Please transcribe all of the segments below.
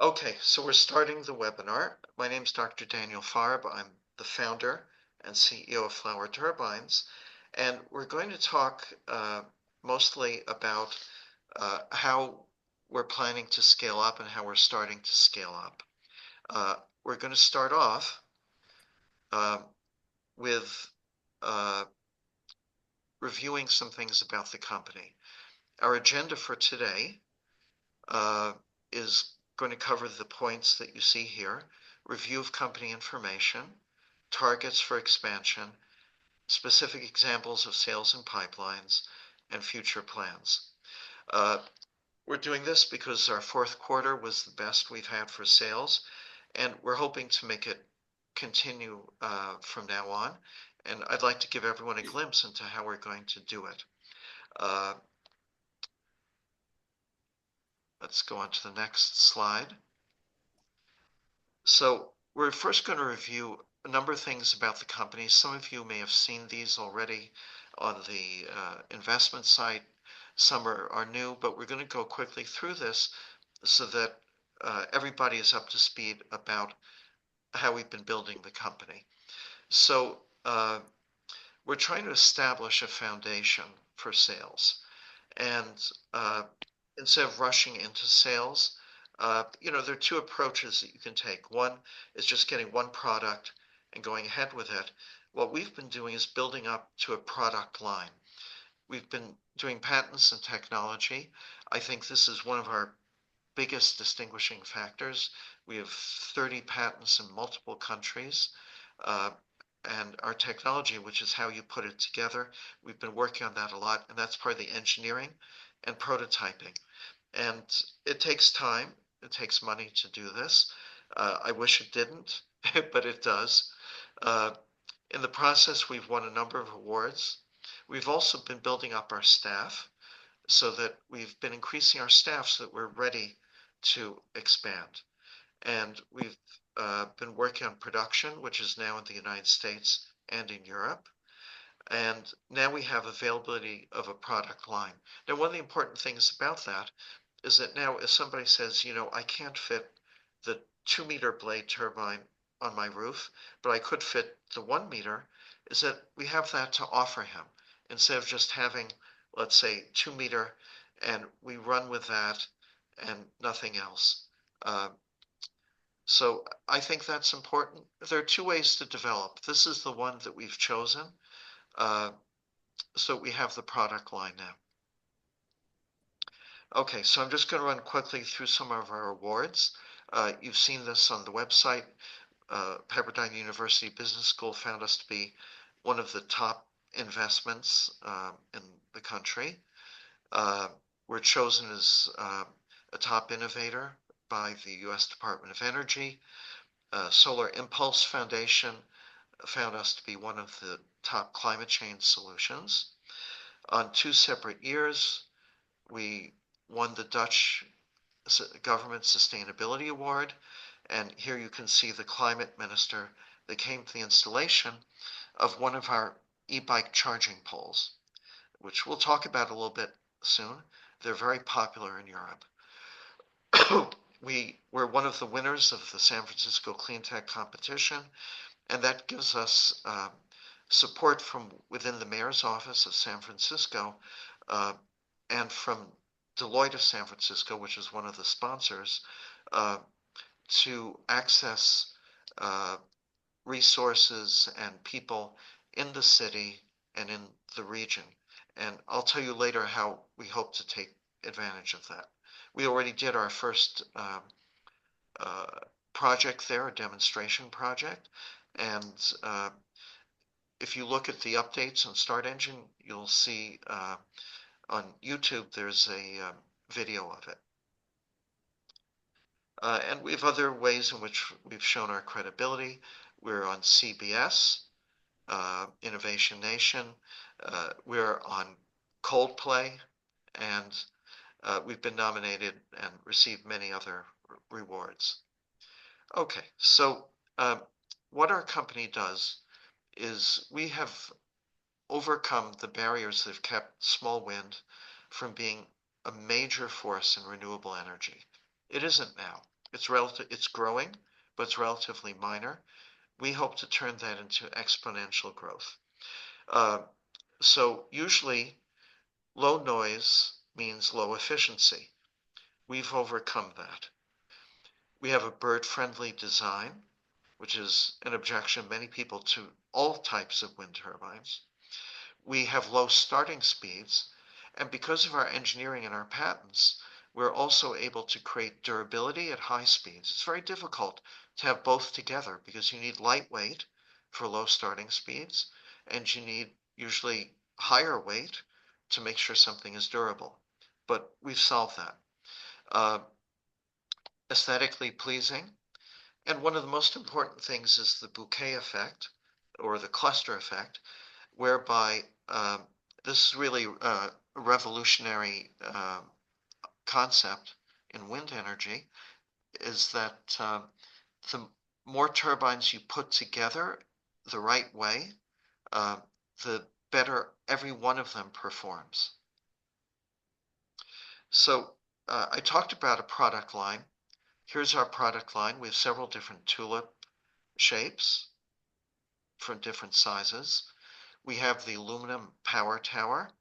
Okay, so we're starting the webinar. My name is Dr. Daniel Farb. I'm the founder and CEO of Flower Turbines, and we're going to talk mostly about how we're planning to scale up and how we're starting to scale up. We're going to start off uh, with uh, reviewing some things about the company. Our agenda for today uh, is going to cover the points that you see here: review of company information, targets for expansion, specific examples of sales and pipelines, and future plans. Uh, we're doing this because our fourth quarter was the best we've had for sales, and we're hoping to make it continue from now on. And I'd like to give everyone a glimpse into how we're going to do it. Uh, let's go on to the next slide. So we're first going to review a number of things about the company. Some of you may have seen these already on the investment site. Some are new, but we're going to go quickly through this so that everybody is up to speed about how we've been building the company. So we're trying to establish a foundation for sales. And instead of rushing into sales, there are two approaches that you can take. One is just getting one product and going ahead with it. What we've been doing is building up to a product line. We've been doing patents and technology. I think this is one of our biggest distinguishing factors. We have 30 patents in multiple countries. Uh, and our technology, which is how you put it together, we've been working on that a lot, and that's part of the engineering and prototyping. And it takes time, it takes money to do this. I wish it didn't, but it does. Uh, in the process, we've won a number of awards. We've also been building up our staff so that we've been increasing our staff so that we're ready to expand. And we've been working on production, which is now in the United States and in Europe. And now we have availability of a product line. Now, one of the important things about that is that now if somebody says, I can't fit the 2-meter blade turbine on my roof, but I could fit the 1 meter, is that we have that to offer him instead of just having, let's say, 2 meter, and we run with that and nothing else. So I think that's important. There are two ways to develop. This is the one that we've chosen. Uh, so we have the product line now. Okay, so I'm just going to run quickly through some of our awards. You've seen this on the website. Pepperdine University Business School found us to be one of the top investments in the country. We're chosen as a top innovator by the U.S. Department of Energy. Solar Impulse Foundation found us to be one of the top climate change solutions. On 2 separate years, we won the Dutch Government Sustainability Award, and here you can see the climate minister that came to the installation of one of our e-bike charging poles, which we'll talk about a little bit soon. They're very popular in Europe. We were one of the winners of the San Francisco Clean Tech competition, and that gives us support from within the mayor's office of San Francisco and from Deloitte of San Francisco, which is one of the sponsors, to access resources and people in the city and in the region. And I'll tell you later how we hope to take advantage of that. We already did our first project there, a demonstration project. And if you look at the updates on Start Engine, you'll see on YouTube there's a video of it. And we have other ways in which we've shown our credibility. We're on CBS, Innovation Nation. We're on Coldplay, and we've been nominated and received many other rewards. Okay, so what our company does is we have overcome the barriers that have kept small wind from being a major force in renewable energy. It isn't now. It's growing, but it's relatively minor. We hope to turn that into exponential growth. Uh, so usually low noise means low efficiency. We've overcome that. We have a bird-friendly design, which is an objection many people to all types of wind turbines. We have low starting speeds, and because of our engineering and our patents, we're also able to create durability at high speeds. It's very difficult to have both together because you need lightweight for low starting speeds, and you need usually higher weight to make sure something is durable. But we've solved that. Uh, Aesthetically pleasing, and one of the most important things is the bouquet effect or the cluster effect, whereby this is really a revolutionary concept in wind energy, is that the more turbines you put together the right way, uh, the better every one of them performs. So I talked about a product line. Here's our product line. We have several different tulip shapes for different sizes. We have the aluminum power tower.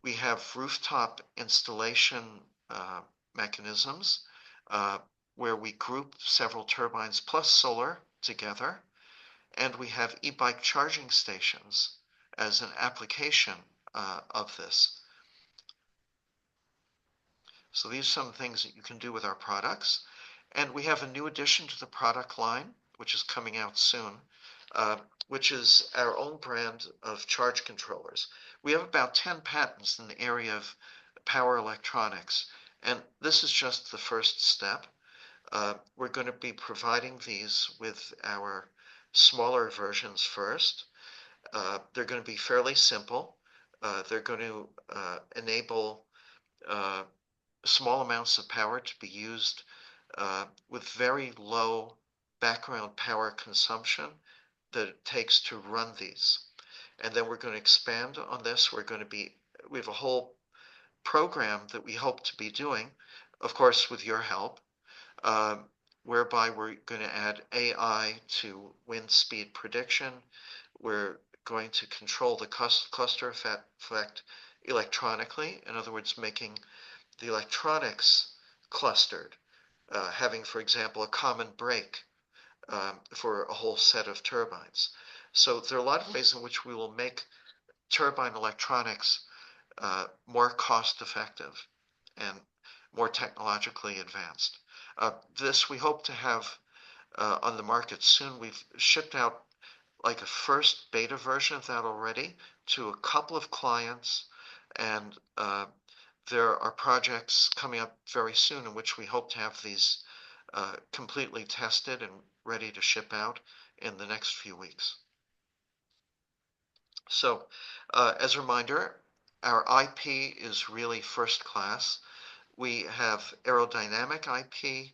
We have rooftop installation mechanisms uh, where we group several turbines plus solar together. And we have e-bike charging stations as an application of this. So these are some things that you can do with our products. And we have a new addition to the product line, which is coming out soon, uh, which is our own brand of charge controllers. We have about 10 patents in the area of power electronics, and this is just the first step. We're going to be providing these with our smaller versions first. They're going to be fairly simple. They're going to enable uh, small amounts of power to be used with very low background power consumption that it takes to run these. And then we're going to expand on this. We have a whole program that we hope to be doing, of course, with your help, um, whereby we're going to add AI to wind speed prediction. We're going to control the cluster effect electronically, in other words, making the electronics clustered, having, for example, a common brake for a whole set of turbines. So there are a lot of ways in which we will make turbine electronics more cost effective and more technologically advanced. This we hope to have on the market soon. We've shipped out like a first beta version of that already to a couple of clients, and there are projects coming up very soon in which we hope to have these completely tested and ready to ship out in the next few weeks. So, as a reminder, our IP is really first class. We have aerodynamic IP,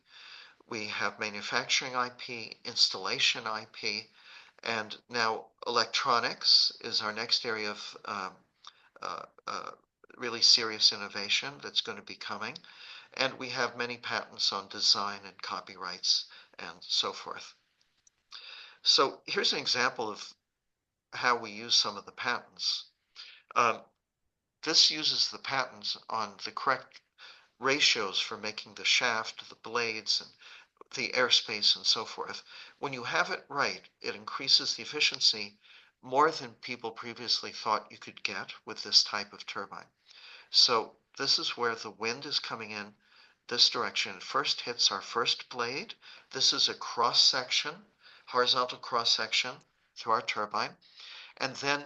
we have manufacturing IP, installation IP, and now electronics is our next area of uh, uh, really serious innovation that's going to be coming. And we have many patents on design and copyrights and so forth. So here's an example of how we use some of the patents. Um, this uses the patents on the correct ratios for making the shaft, the blades, and the airspace and so forth. When you have it right, it increases the efficiency more than people previously thought you could get with this type of turbine. So this is where the wind is coming in this direction. It first hits our first blade. This is a cross section, horizontal cross section through our turbine. And then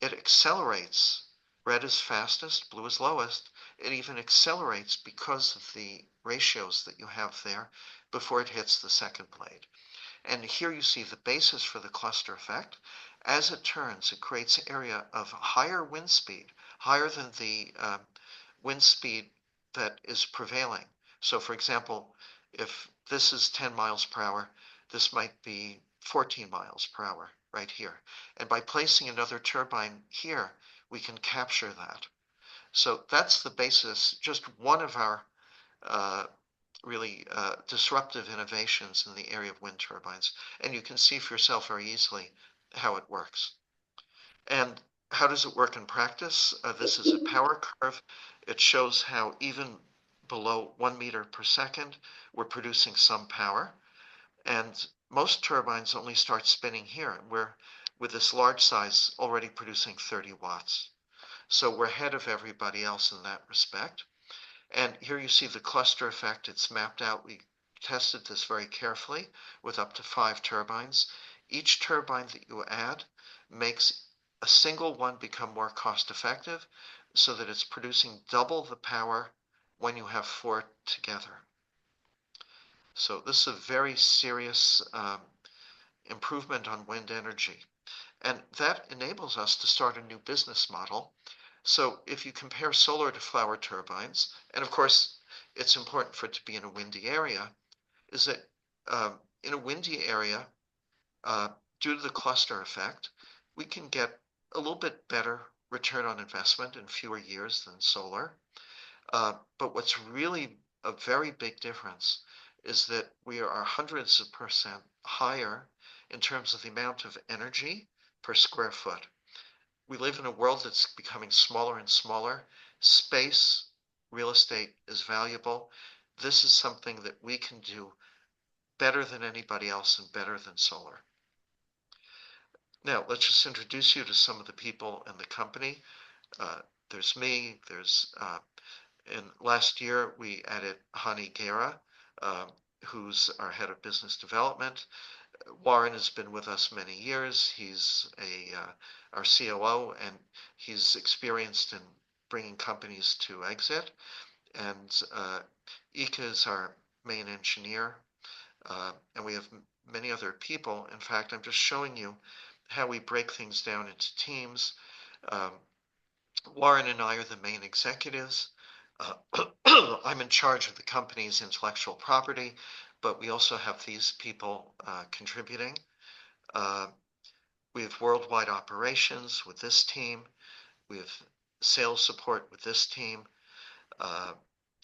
it accelerates. Red is fastest, blue is lowest. It even accelerates because of the ratios that you have there before it hits the second blade. And here you see the basis for the cluster effect. As it turns, it creates an area of higher wind speed, higher than the wind speed that is prevailing. So for example, if this is 10 miles per hour, this might be 14 miles per hour right here. And by placing another turbine here, we can capture that. So that's the basis, just one of our uh, really disruptive innovations in the area of wind turbines. And you can see for yourself very easily how it works. And how does it work in practice? This is a power curve. It shows how even below 1 meter per second, we're producing some power. And most turbines only start spinning here. We're, with this large size, already producing 30 watts. So we're ahead of everybody else in that respect. And here you see the cluster effect. It's mapped out. We tested this very carefully with up to 5 turbines. Each turbine that you add makes a single one become more cost effective so that it's producing double the power when you have 4 together. So this is a very serious improvement on wind energy. And that enables us to start a new business model. So if you compare solar to flower turbines, and of course it's important for it to be in a windy area, is that in a windy area, uh, due to the cluster effect, we can get a little bit better return on investment in fewer years than solar. But what's really a very big difference is that we are hundreds of percent higher in terms of the amount of energy per square foot. We live in a world that's becoming smaller and smaller. Space, real estate is valuable. This is something that we can do better than anybody else and better than solar. Now, let's just introduce you to some of the people in the company. There's me, and last year we added Hani Guerra, who's our head of business development. Warren has been with us many years. He's our COO, and he's experienced in bringing companies to exit. And Ika is our main engineer, and we have many other people. In fact, I'm just showing you how we break things down into teams. Um, Warren and I are the main executives. I'm in charge of the company's intellectual property, but we also have these people contributing. Uh, we have worldwide operations with this team. We have sales support with this team, uh,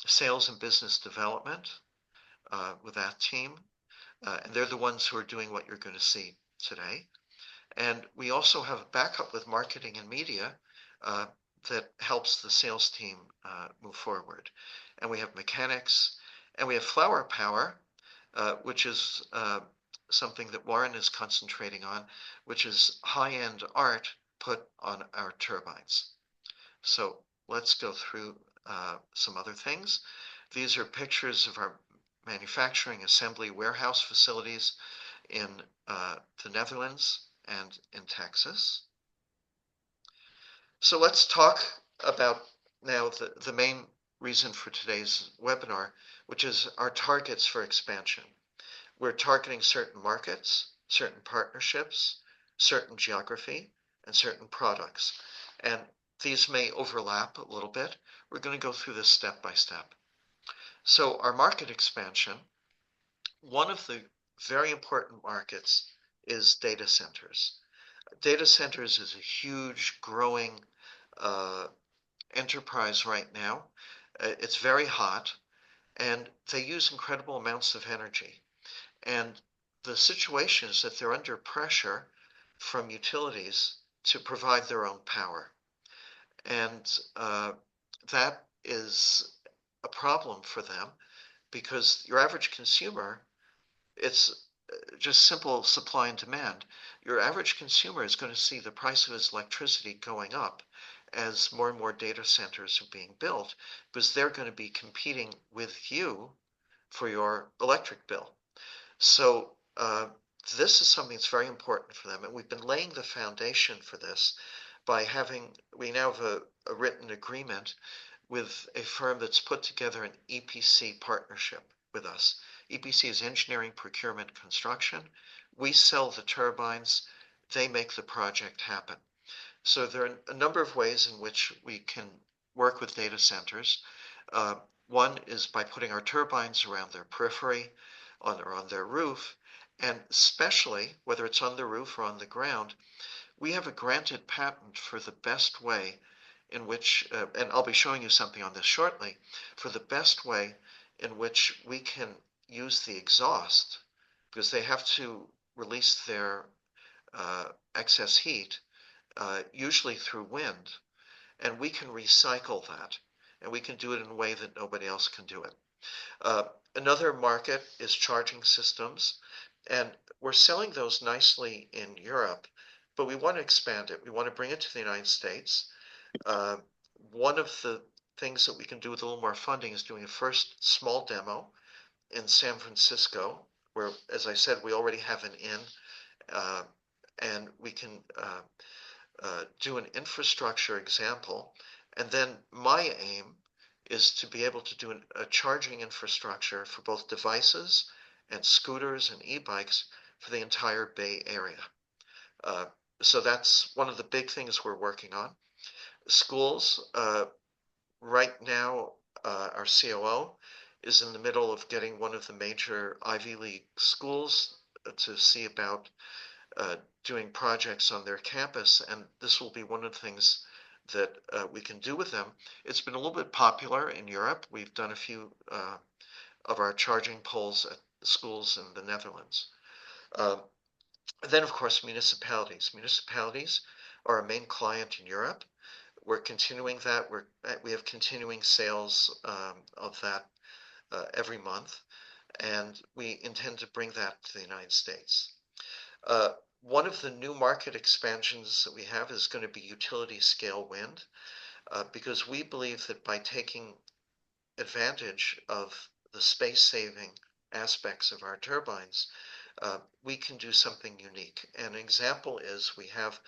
sales and business development with that team. And they're the ones who are doing what you're going to see today. And we also have a backup with marketing and media uh, that helps the sales team move forward. And we have mechanics, and we have flower power, which is something that Warren is concentrating on, which is high-end art put on our turbines. So let's go through some other things. These are pictures of our manufacturing assembly warehouse facilities in the Netherlands and in Texas. So let's talk about now the main reason for today's webinar, which is our targets for expansion. We're targeting certain markets, certain partnerships, certain geography, and certain products. And these may overlap a little bit. We're going to go through this step by step. So our market expansion, one of the very important markets is data centers. Data centers is a huge growing enterprise right now. It's very hot, and they use incredible amounts of energy. And the situation is that they're under pressure from utilities to provide their own power. And that is a problem for them because your average consumer, it's just simple supply and demand. Your average consumer is going to see the price of his electricity going up as more and more data centers are being built because they're going to be competing with you for your electric bill. So this is something that's very important for them, and we've been laying the foundation for this by we now have a written agreement with a firm that's put together an EPC partnership with us. EPC is engineering, procurement, construction. We sell the turbines, they make the project happen. So there are a number of ways in which we can work with data centers. One is by putting our turbines around their periphery or on their roof, and especially whether it's on the roof or on the ground, we have a granted patent for the best way in which, and I'll be showing you something on this shortly, for the best way in which we can use the exhaust because they have to release their excess heat, usually through wind, and we can recycle that. And we can do it in a way that nobody else can do it. Uh, Another market is charging systems, and we're selling those nicely in Europe, but we want to expand it. We want to bring it to the United States. Uh, One of the things that we can do with a little more funding is doing a first small demo in San Francisco, where, as I said, we already have an inn, uh, and we can do an infrastructure example. And then my aim is to be able to do a charging infrastructure for both devices and scooters and e-bikes for the entire Bay Area. Uh, so that's one of the big things we're working on. Schools, right now, our COO is in the middle of getting one of the major Ivy League schools to see about uh, doing projects on their campus, and this will be one of the things that we can do with them. It's been a little bit popular in Europe. We've done a few of our charging poles at schools in the Netherlands. Uh, then, of course, municipalities. Municipalities are a main client in Europe. We're continuing that. We have continuing sales of that every month, and we intend to bring that to the United States. Uh, One of the new market expansions that we have is going to be utility scale wind, because we believe that by taking advantage of the space saving aspects of our turbines, we can do something unique. And an example is we have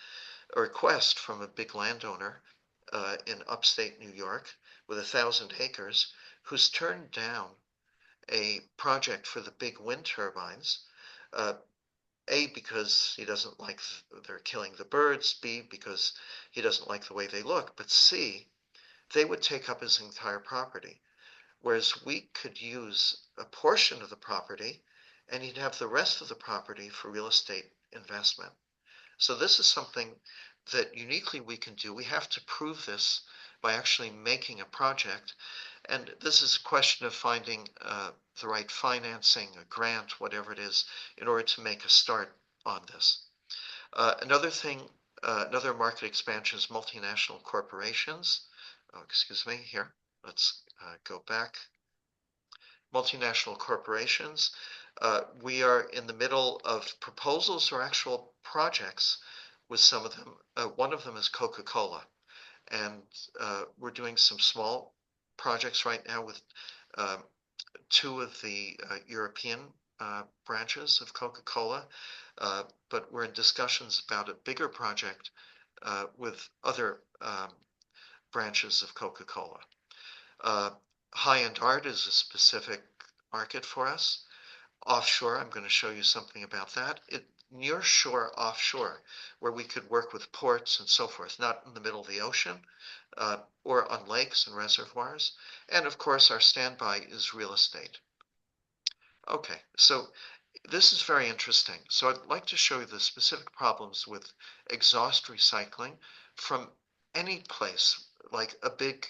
a request from a big landowner in upstate New York with 1,000 acres who's turned down a project for the big wind turbines, uh, A, because he doesn't like they're killing the birds, B, because he doesn't like the way they look, but C, they would take up his entire property. Whereas we could use a portion of the property and he'd have the rest of the property for real estate investment. So this is something that uniquely we can do. We have to prove this by actually making a project. And this is a question of finding the right financing, a grant, whatever it is, in order to make a start on this. Another thing, another market expansion is multinational corporations. Oh, excuse me, here. Let's go back. Multinational corporations. We are in the middle of proposals or actual projects with some of them. One of them is Coca-Cola, and we're doing some small projects right now with um, two of the European branches of Coca-Cola, but we're in discussions about a bigger project with other branches of Coca-Cola. Uh, High-end art is a specific market for us. Offshore, I'm going to show you something about that. Near shore, offshore, where we could work with ports and so forth, not in the middle of the ocean or on lakes and reservoirs. And of course, our standby is real estate. Okay, so this is very interesting. So I'd like to show you the specific problems with exhaust recycling from any place, like a big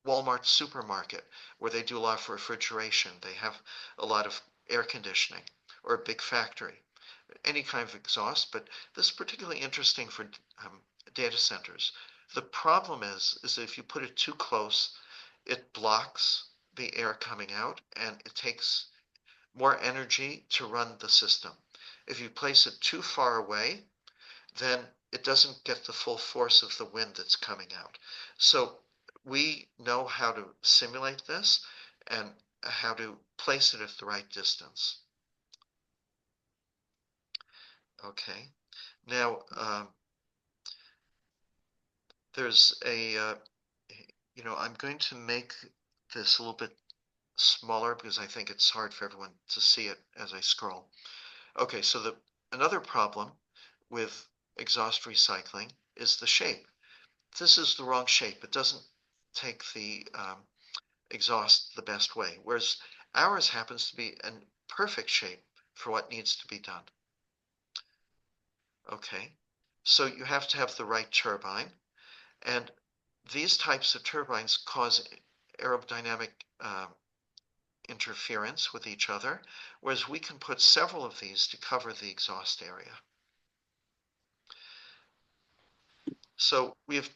Walmart supermarket where they do a lot of refrigeration. They have a lot of air conditioning, or a big factory, any kind of exhaust, but this is particularly interesting for data centers. The problem is that if you put it too close, it blocks the air coming out and it takes more energy to run the system. If you place it too far away, then it doesn't get the full force of the wind that's coming out. So we know how to simulate this and how to place it at the right distance. Okay. Now, there's I'm going to make this a little bit smaller because I think it's hard for everyone to see it as I scroll. Okay, so another problem with exhaust recycling is the shape. This is the wrong shape. It doesn't take the exhaust the best way, whereas ours happens to be a perfect shape for what needs to be done. Okay, so you have to have the right turbine, and these types of turbines cause aerodynamic interference with each other, whereas we can put several of these to cover the exhaust area. So we have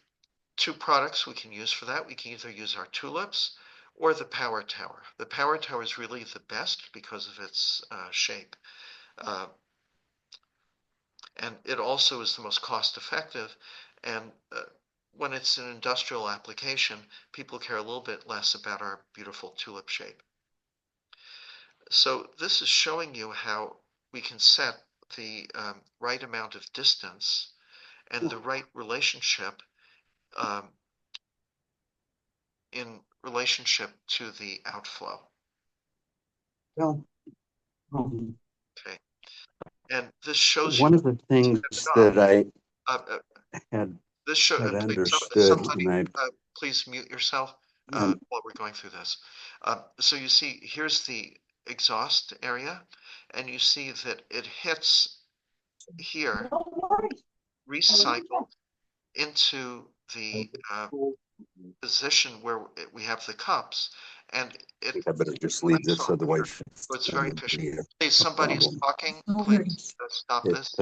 two products we can use for that. We can either use our tulips or the power tower. The power tower is really the best because of its shape. And it also is the most cost effective. And when it's an industrial application, people care a little bit less about our beautiful tulip shape. So this is showing you how we can set the right amount of distance and the right relationship in relationship to the outflow. Well, Okay, and this shows one you of the things that I had this show. had Please, understood, somebody, and please mute yourself and while we're going through this. So you see, here's the exhaust area, and you see that it hits here, recycled into the position where we have the cups, and it I better just leave this, collects off here. otherwise So it's that very would efficient. be Please, a somebody's problem. talking. Please stop It, this.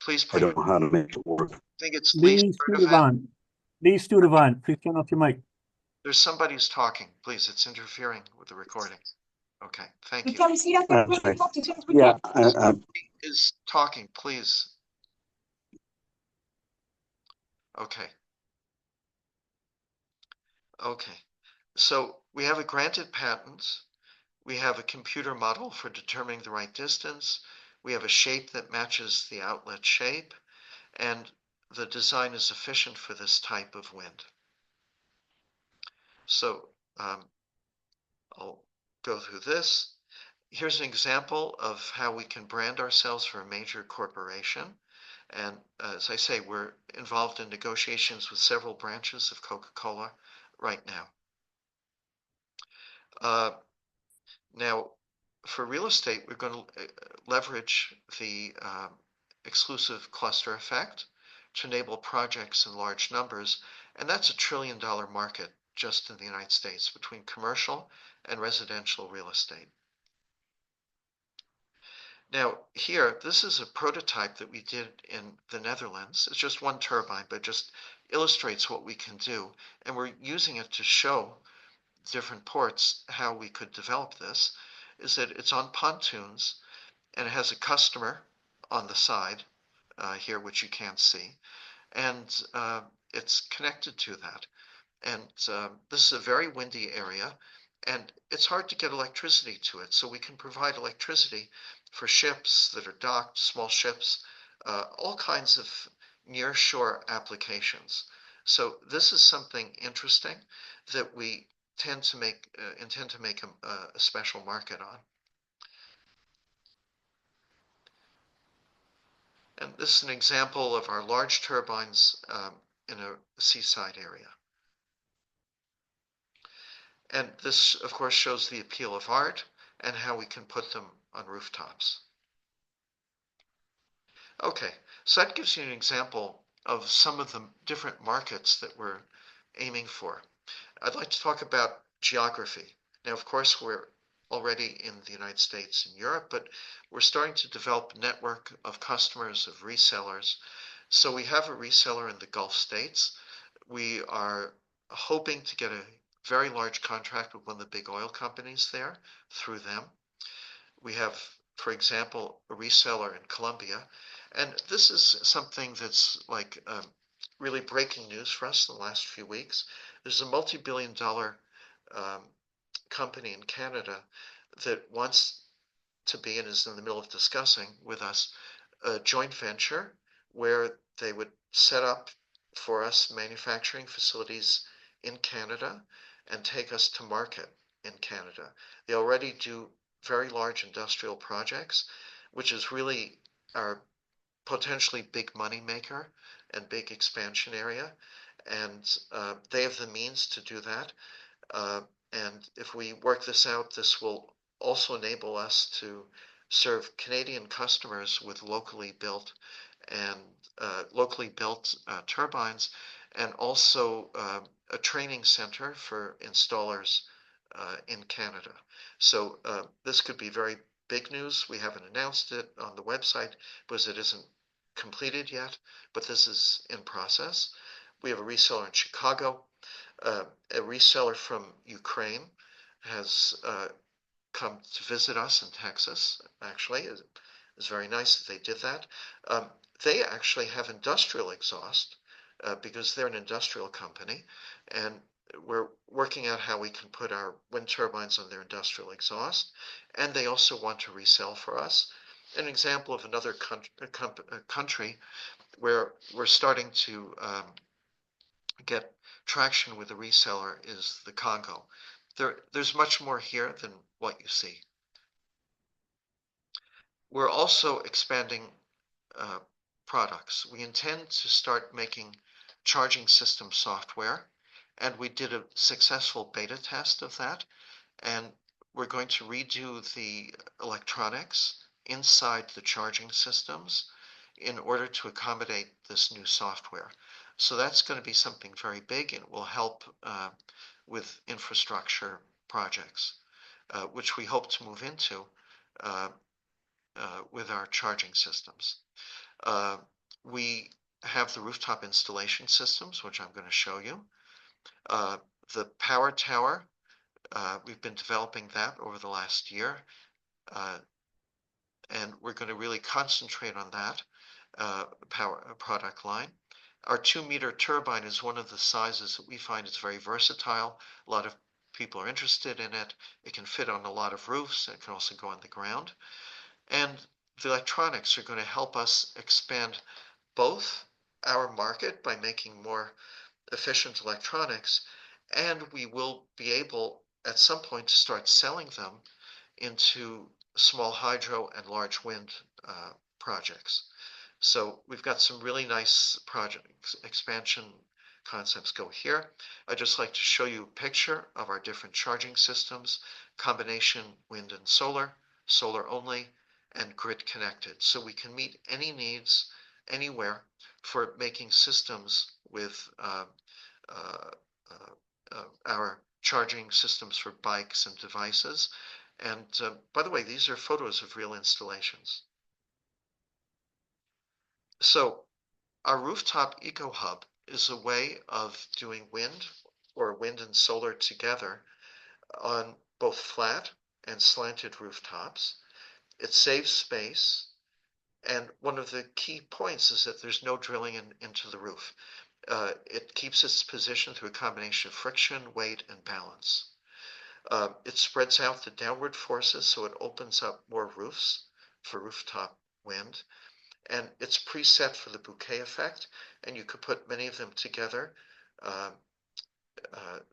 Please I put your. don't know how to make it work. I think it's Lee Lee Studevant. Lee Studevant, please turn off your mic. There's somebody who's talking. Please, it's interfering with the recording. Okay, thank you. Yeah, Is talking, please. Okay. Okay. So we have a granted patent. We have a computer model for determining the right distance. We have a shape that matches the outlet shape, and the design is efficient for this type of wind. So I'll go through this. Here's an example of how we can brand ourselves for a major corporation. And as I say, we're involved in negotiations with several branches of Coca-Cola right now. Now, for real estate, we're going to leverage the exclusive cluster effect to enable projects in large numbers. And that's $1 trillion market just in the United States between commercial and residential real estate. Now here, this is a prototype that we did in the Netherlands. It's just one turbine, but just illustrates what we can do. And we're using it to show different ports how we could develop this, is that it's on pontoons and it has a customer on the side here, which you can't see. And it's connected to that. And this is a very windy area, and it's hard to get electricity to it. So we can provide electricity for ships that are docked, small ships, all kinds of near shore applications. So this is something interesting that we intend to make a special market on. And this is an example of our large turbines in a seaside area. And this, of course, shows the appeal of art and how we can put them on rooftops. Okay, so that gives you an example of some of the different markets that we're aiming for. I'd like to talk about geography. Now, of course, we're already in the United States and Europe, but we're starting to develop a network of customers, of resellers. So we have a reseller in the Gulf states. We are hoping to get a very large contract with one of the big oil companies there through them. We have, for example, a reseller in Colombia. And this is something that's like really breaking news for us in the last few weeks. There's a multi-billion-dollar company in Canada that wants to be and is in the middle of discussing with us a joint venture where they would set up for us manufacturing facilities in Canada and take us to market in Canada. They already do very large industrial projects, which is really our potentially big money maker and big expansion area. And they have the means to do that. And if we work this out, this will also enable us to serve Canadian customers with locally built turbines, and also a training center for installers in Canada. So this could be very big news. We haven't announced it on the website because it isn't completed yet, but this is in process. We have a reseller in Chicago. A reseller from Ukraine has come to visit us in Texas, actually. It's very nice that they did that. Um, they actually have industrial exhaust because they're an industrial company, and we're working out how we can put our wind turbines on their industrial exhaust, and they also want to resell for us. An example of another country where we're starting to get traction with a reseller is the Congo. There's much more here than what you see. We're also expanding uh, products. We intend to start making charging system software, and we did a successful beta test of that. And we're going to redo the electronics inside the charging systems in order to accommodate this new software. So that's going to be something very big and will help with infrastructure projects, which we hope to move into uh, with our charging systems. Uh, we have the rooftop installation systems, which I'm going to show you. The power tower, we've been developing that over the last year, and we're going to really concentrate on that power product line. Our 2-meter turbine is one of the sizes that we find is very versatile. A lot of people are interested in it. It can fit on a lot of roofs. It can also go on the ground. And the electronics are going to help us expand both our market by making more efficient electronics, and we will be able at some point to start selling them into small hydro and large wind projects. So we've got some really nice project expansion concepts go here. I'd just like to show you a picture of our different charging systems, combination wind and solar, solar only, and grid connected. So we can meet any needs anywhere for making systems with our charging systems for bikes and devices. And by the way, these are photos of real installations. So our rooftop eco hub is a way of doing wind or wind and solar together on both flat and slanted rooftops. It saves space. And one of the key points is that there's no drilling into the roof. It keeps its position through a combination of friction, weight, and balance. It spreads out the downward forces, so it opens up more roofs for rooftop wind. And it's preset for the bouquet effect, and you could put many of them together to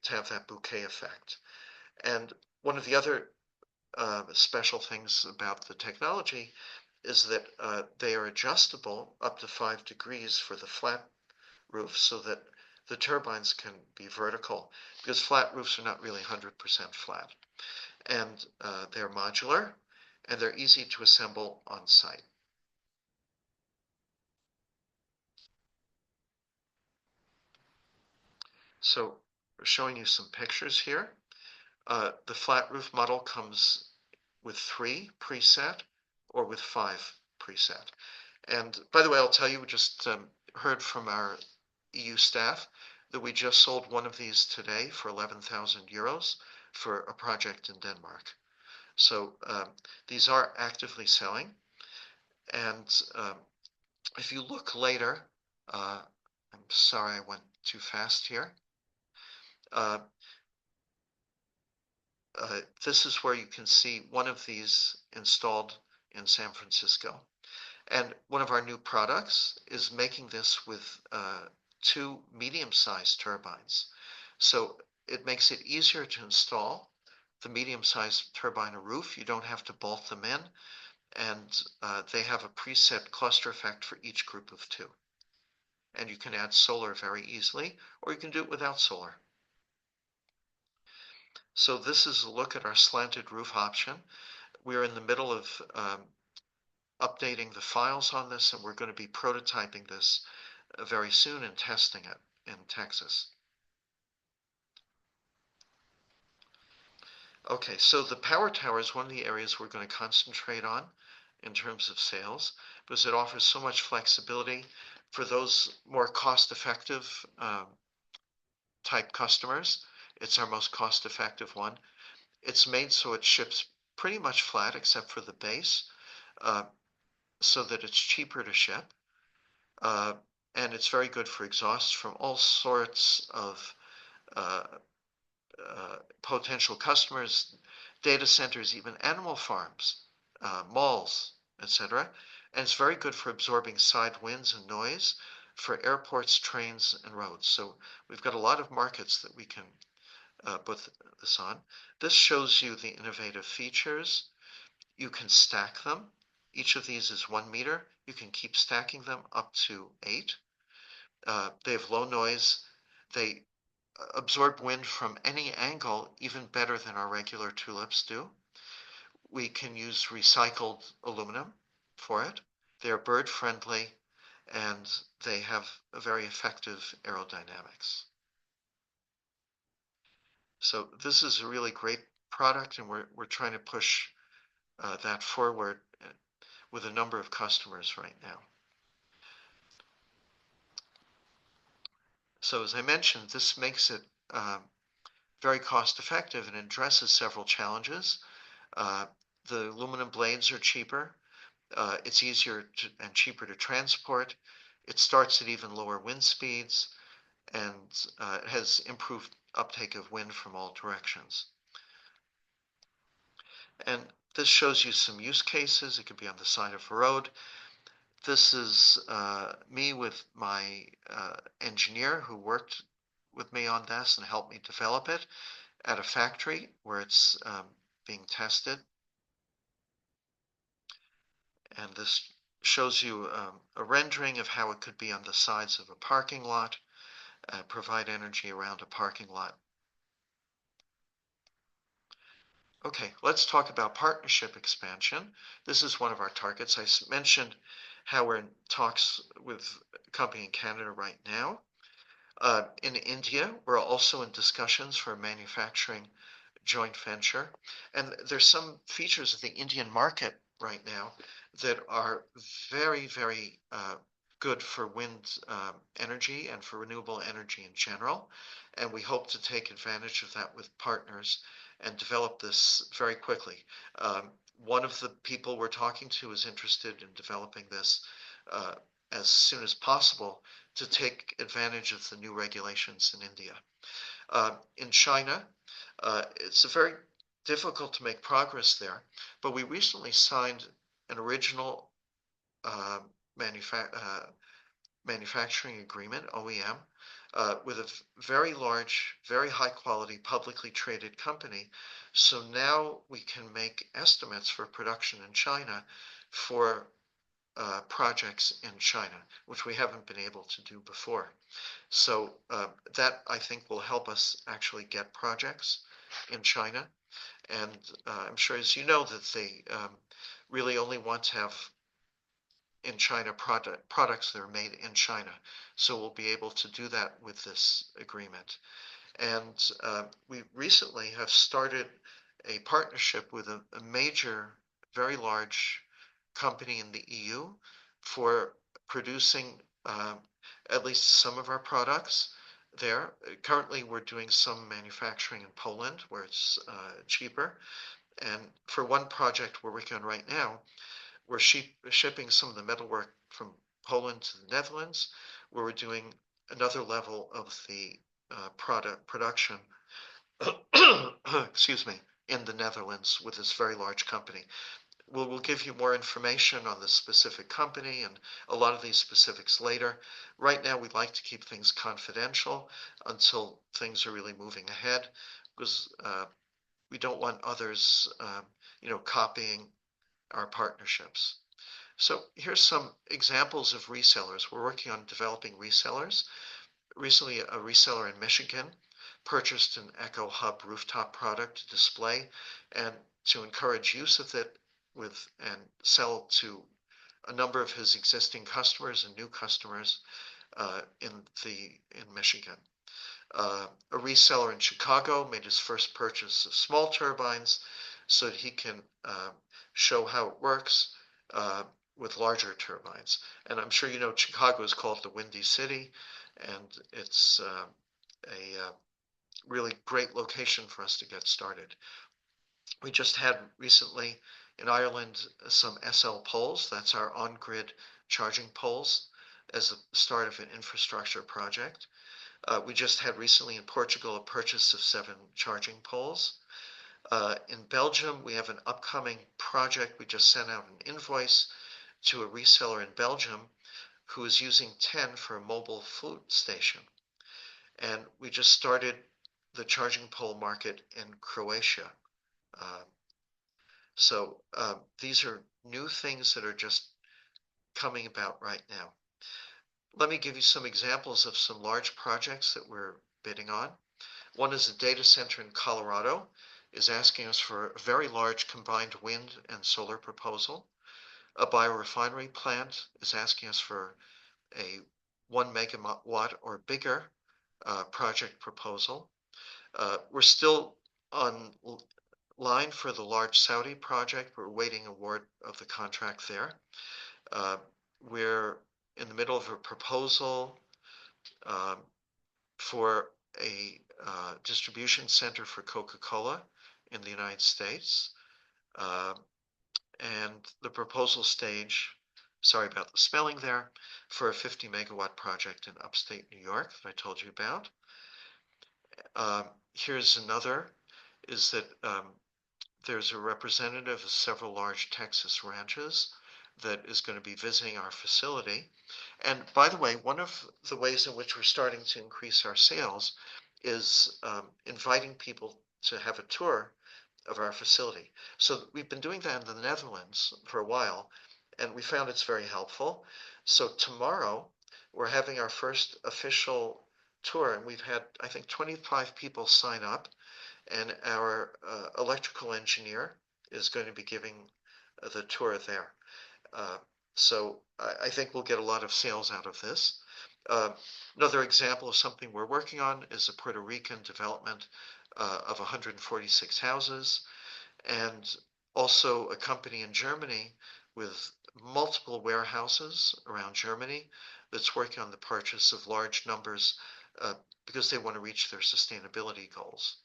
have that bouquet effect. And one of the other special things about the technology is that they are adjustable up to 5 degrees for the flat roof so that the turbines can be vertical, because flat roofs are not really 100% flat. And they're modular, and they're easy to assemble on site. So we're showing you some pictures here. The flat roof model comes with 3 preset or with 5 preset. And by the way, I'll tell you, we just heard from our EU staff that we just sold one of these today for 11,000 euros for a project in Denmark. So these are actively selling. And if you look later, I'm sorry I went too fast here. This is where you can see one of these installed in San Francisco. And one of our new products is making this with 2 medium-sized turbines. So it makes it easier to install the medium-sized turbine roof. You don't have to bolt them in, and they have a preset cluster effect for each group of 2. And you can add solar very easily, or you can do it without solar. So this is a look at our slanted roof option. We're in the middle of updating the files on this, and we're going to be prototyping this very soon and testing it in Texas. Okay, so the power tower is one of the areas we're going to concentrate on in terms of sales because it offers so much flexibility for those more cost-effective type customers. It's our most cost-effective one. It's made so it ships pretty much flat except for the base, uh, so that it's cheaper to ship. Uh, and it's very good for exhaust from all sorts of uh, potential customers, data centers, even animal farms, malls, etc. And it's very good for absorbing side winds and noise for airports, trains, and roads. So we've got a lot of markets that we can put this on. This shows you the innovative features. You can stack them. Each of these is 1 meter. You can keep stacking them up to 8. They have low noise. They absorb wind from any angle even better than our regular tulips do. We can use recycled aluminum for it. They're bird friendly and they have a very effective aerodynamics. So this is a really great product and we're trying to push that forward with a number of customers right now. So as I mentioned, this makes it very cost effective and addresses several challenges. Uh, the aluminum blades are cheaper. It's easier and cheaper to transport. It starts at even lower wind speeds and it has improved uptake of wind from all directions. And this shows you some use cases. It could be on the side of a road. This is me with my engineer who worked with me on this and helped me develop it at a factory where it's being tested. And this shows you a rendering of how it could be on the sides of a parking lot, provide energy around a parking lot. Okay, let's talk about partnership expansion. This is one of our targets. I mentioned how we're in talks with a company in Canada right now. In India, we're also in discussions for a manufacturing joint venture. And there's some features of the Indian market right now that are very, very good for wind energy and for renewable energy in general. And we hope to take advantage of that with partners and develop this very quickly. One of the people we're talking to is interested in developing this as soon as possible to take advantage of the new regulations in India. In China, it's very difficult to make progress there, but we recently signed an original uh, manufacturing agreement, OEM, with a very large, very high quality publicly traded company. So now we can make estimates for production in China for projects in China, which we haven't been able to do before. So that I think will help us actually get projects in China. And I'm sure, as you know, that they really only want to have in China products that are made in China. So we'll be able to do that with this agreement. And we recently have started a partnership with a major, very large company in the EU for producing at least some of our products there. Currently, we're doing some manufacturing in Poland where it's cheaper. And for one project we're working on right now, we're shipping some of the metalwork from Poland to the Netherlands, where we're doing another level of the product production, excuse me, in the Netherlands with this very large company. We'll give you more information on the specific company and a lot of these specifics later. Right now, we'd like to keep things confidential until things are really moving ahead, because we don't want others, copying our partnerships. So here's some examples of resellers. We're working on developing resellers. Recently, a reseller in Michigan purchased an Echo Hub rooftop product to display and to encourage use of it and sell to a number of his existing customers and new customers in Michigan. A reseller in Chicago made his first purchase of small turbines so that he can show how it works with larger turbines. And I'm sure you know Chicago is called the Windy City, and it's a really great location for us to get started. We just had recently in Ireland some SL poles, that's our on-grid charging poles, as the start of an infrastructure project. We just had recently in Portugal a purchase of 7 charging poles. In Belgium, we have an upcoming project. We just sent out an invoice to a reseller in Belgium who is using 10 for a mobile food station. And we just started the charging pole market in Croatia. So these are new things that are just coming about right now. Let me give you some examples of some large projects that we're bidding on. One is a data center in Colorado is asking us for a very large combined wind and solar proposal. A biorefinery plant is asking us for a 1 megawatt or bigger project proposal. We're still on line for the large Saudi project. We're awaiting award of the contract there. We're in the middle of a proposal for a distribution center for Coca-Cola in the United States. And the proposal stage, sorry about the spelling there, for a 50 megawatt project in upstate New York that I told you about. Here's another, is that there's a representative of several large Texas ranches that is going to be visiting our facility. And by the way, one of the ways in which we're starting to increase our sales is inviting people to have a tour of our facility. So we've been doing that in the Netherlands for a while, and we found it's very helpful. So tomorrow, we're having our first official tour, and we've had, I think, 25 people sign up, and our electrical engineer is going to be giving the tour there. So I think we'll get a lot of sales out of this. Another example of something we're working on is a Puerto Rican development of 146 houses, and also a company in Germany with multiple warehouses around Germany that's working on the purchase of large numbers because they want to reach their sustainability goals.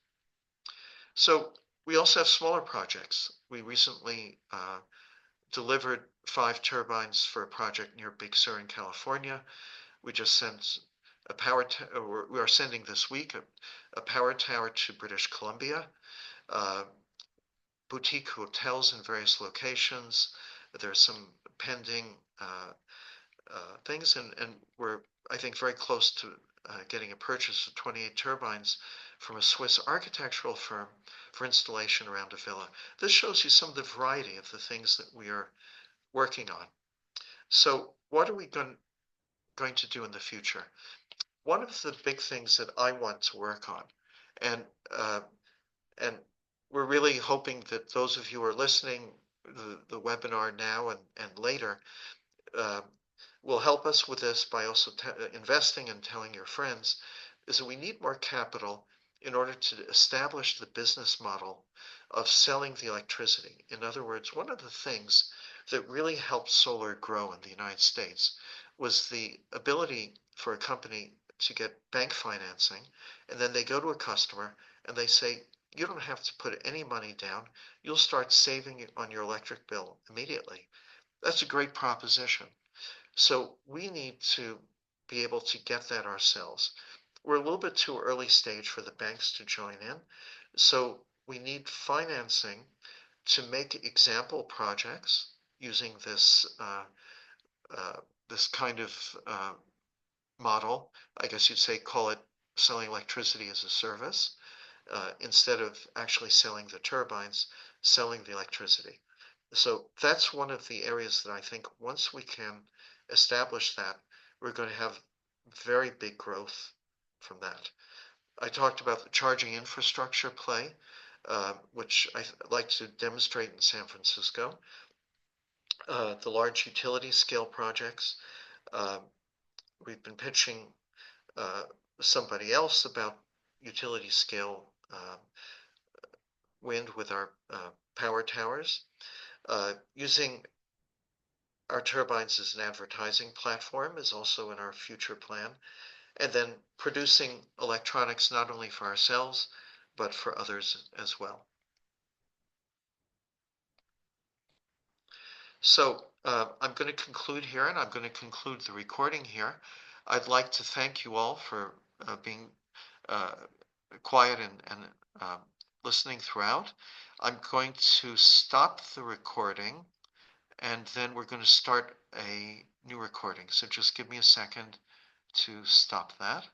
So we also have smaller projects. We recently delivered 5 turbines for a project near Big Sur in California. We just sent we are sending this week a power tower to British Columbia, boutique hotels in various locations. There's some pending things, and we're, I think, very close to getting a purchase of 28 turbines from a Swiss architectural firm for installation around a villa. This shows you some of the variety of the things that we are working on. So what are we going to do in the future? One of the big things that I want to work on, and we're really hoping that those of you who are listening the webinar now and later will help us with this by also investing and telling your friends, is that we need more capital in order to establish the business model of selling the electricity. In other words, one of the things that really helped solar grow in the United States was the ability for a company to get bank financing, and then they go to a customer and they say, you don't have to put any money down. You'll start saving on your electric bill immediately. That's a great proposition. So we need to be able to get that ourselves. We're a little bit too early stage for the banks to join in. So we need financing to make example projects using this this kind of model. I guess you'd say, call it selling electricity as a service, instead of actually selling the turbines, selling the electricity. So that's one of the areas that I think once we can establish that, we're going to have very big growth from that. I talked about the charging infrastructure play, which I'd like to demonstrate in San Francisco. The large utility scale projects. We've been pitching somebody else about utility scale wind with our power towers, using our turbines as an advertising platform is also in our future plan, and then producing electronics not only for ourselves, but for others as well. So I'm going to conclude here, and I'm going to conclude the recording here. I'd like to thank you all for being uh, quiet and listening throughout. I'm going to stop the recording, and then we're going to start a new recording. So just give me a second to stop that.